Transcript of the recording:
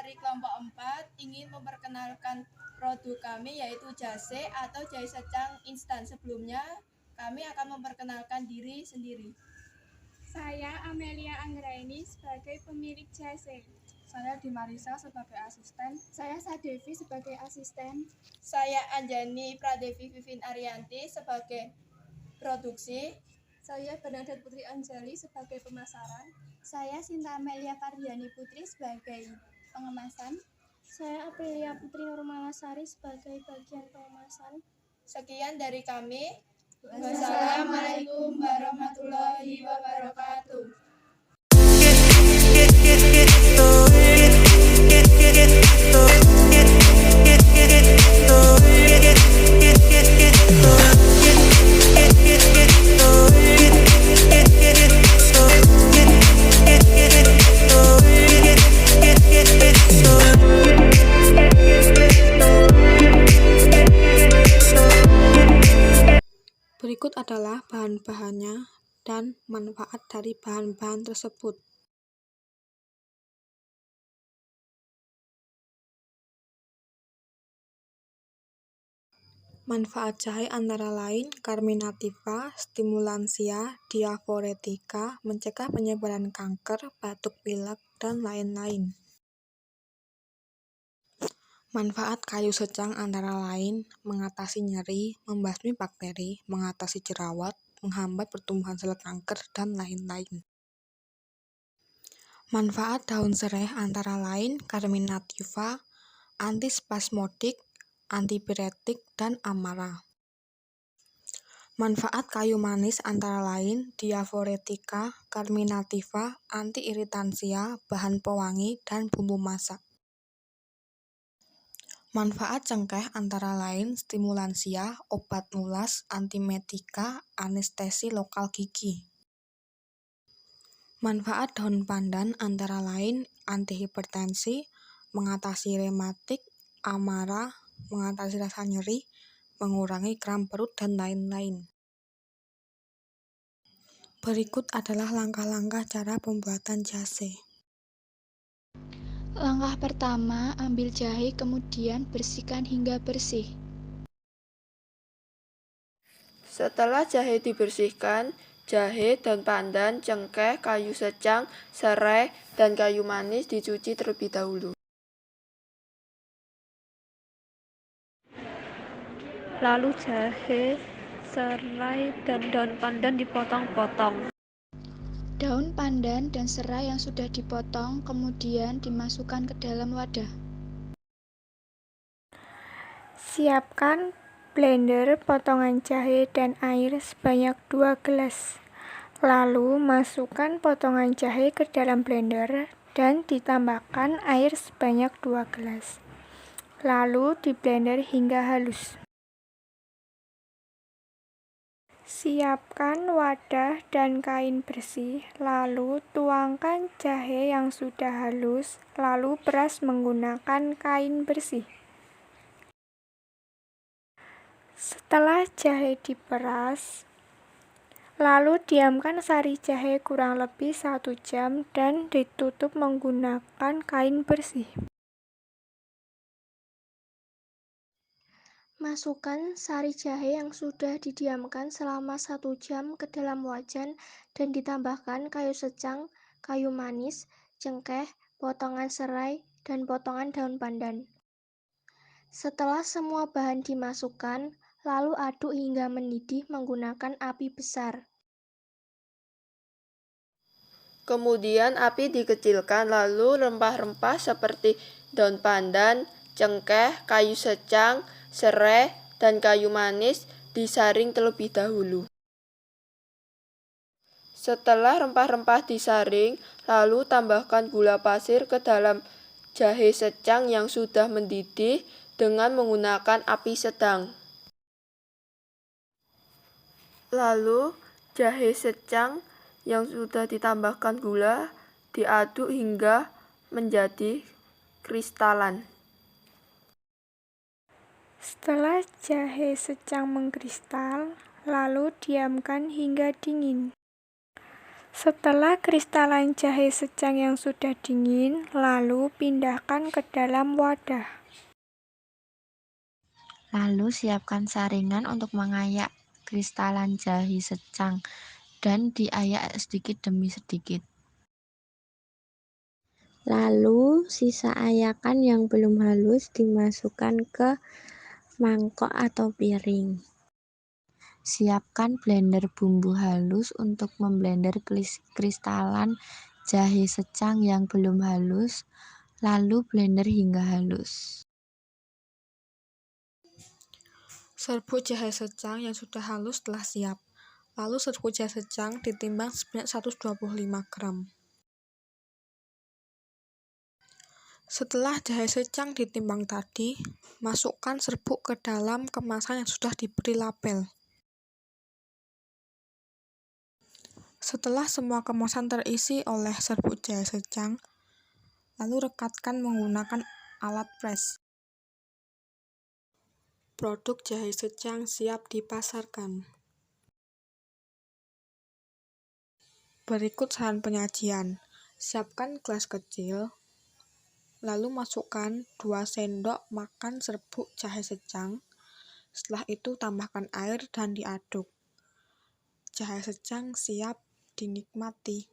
dari kelompok 4 ingin memperkenalkan produk kami yaitu jase atau jahe secang instan. Sebelumnya kami akan memperkenalkan diri sendiri. Saya Amelia Anggraini sebagai pemilik jase. Saya Dimarisa sebagai asisten. Saya Sadevi sebagai asisten. Saya Anjani Pradevi Vivin Arianti sebagai produksi. Saya Bernadette Putri Anjali sebagai pemasaran. Saya Sinta Amelia Kardiani Putri sebagai pengemasan. Saya Aprilia Putri Nurmalasari sebagai bagian pengemasan. Sekian dari kami. Wassalamualaikum warahmatullahi wabarakatuh. Berikut adalah bahan-bahannya dan manfaat dari bahan-bahan tersebut. Manfaat jahe antara lain carminativa, stimulansia, diaphoretica, mencegah penyebaran kanker, batuk pilek, dan lain-lain. Manfaat kayu secang antara lain mengatasi nyeri, membasmi bakteri, mengatasi jerawat, menghambat pertumbuhan sel kanker, dan lain-lain. Manfaat daun serai antara lain carminativa, antispasmodik, antipiretik, dan amara. Manfaat kayu manis antara lain diaphoretica, carminativa, antiiritansia, bahan pewangi, dan bumbu masak. Manfaat cengkeh antara lain stimulansia, obat nulas, antimetika, anestesi lokal gigi. Manfaat daun pandan antara lain antihipertensi, mengatasi rematik, amara, mengatasi rasa nyeri, mengurangi kram perut, dan lain-lain. Berikut adalah langkah-langkah cara pembuatan jase. Langkah pertama, ambil jahe kemudian bersihkan hingga bersih. Setelah jahe dibersihkan, jahe, daun pandan, cengkeh, kayu secang, serai, dan kayu manis dicuci terlebih dahulu. Lalu jahe, serai, dan daun pandan dipotong-potong. Daun pandan dan serai yang sudah dipotong kemudian dimasukkan ke dalam wadah. Siapkan blender potongan jahe dan air sebanyak 2 gelas. Lalu masukkan potongan jahe ke dalam blender dan ditambahkan air sebanyak 2 gelas. Lalu diblender hingga halus. Siapkan wadah dan kain bersih, lalu tuangkan jahe yang sudah halus, lalu peras menggunakan kain bersih. Setelah jahe diperas, lalu diamkan sari jahe kurang lebih 1 jam dan ditutup menggunakan kain bersih. Masukkan sari jahe yang sudah didiamkan selama 1 jam ke dalam wajan dan ditambahkan kayu secang, kayu manis, cengkeh, potongan serai, dan potongan daun pandan. Setelah semua bahan dimasukkan, lalu aduk hingga mendidih menggunakan api besar. Kemudian api dikecilkan, lalu rempah-rempah seperti daun pandan, cengkeh, kayu secang, serai, dan kayu manis disaring terlebih dahulu. Setelah rempah-rempah disaring, lalu tambahkan gula pasir ke dalam jahe secang yang sudah mendidih dengan menggunakan api sedang. Lalu jahe secang yang sudah ditambahkan gula diaduk hingga menjadi kristalan. Setelah jahe secang mengkristal, lalu diamkan hingga dingin. Setelah kristalan jahe secang yang sudah dingin, lalu pindahkan ke dalam wadah. Lalu siapkan saringan untuk mengayak kristalan jahe secang dan diayak sedikit demi sedikit. Lalu sisa ayakan yang belum halus dimasukkan ke mangkok atau piring. Siapkan blender bumbu halus untuk memblender kristalan jahe secang yang belum halus, lalu blender hingga halus. Serbuk jahe secang yang sudah halus telah siap. Lalu serbuk jahe secang ditimbang sebanyak 125 gram. Setelah jahe secang ditimbang tadi, masukkan serbuk ke dalam kemasan yang sudah diberi label. Setelah semua kemasan terisi oleh serbuk jahe secang, lalu rekatkan menggunakan alat pres. Produk jahe secang siap dipasarkan. Berikut saran penyajian. Siapkan gelas kecil, lalu masukkan 2 sendok makan serbuk jahe secang. Setelah itu tambahkan air dan diaduk. Jahe secang siap dinikmati.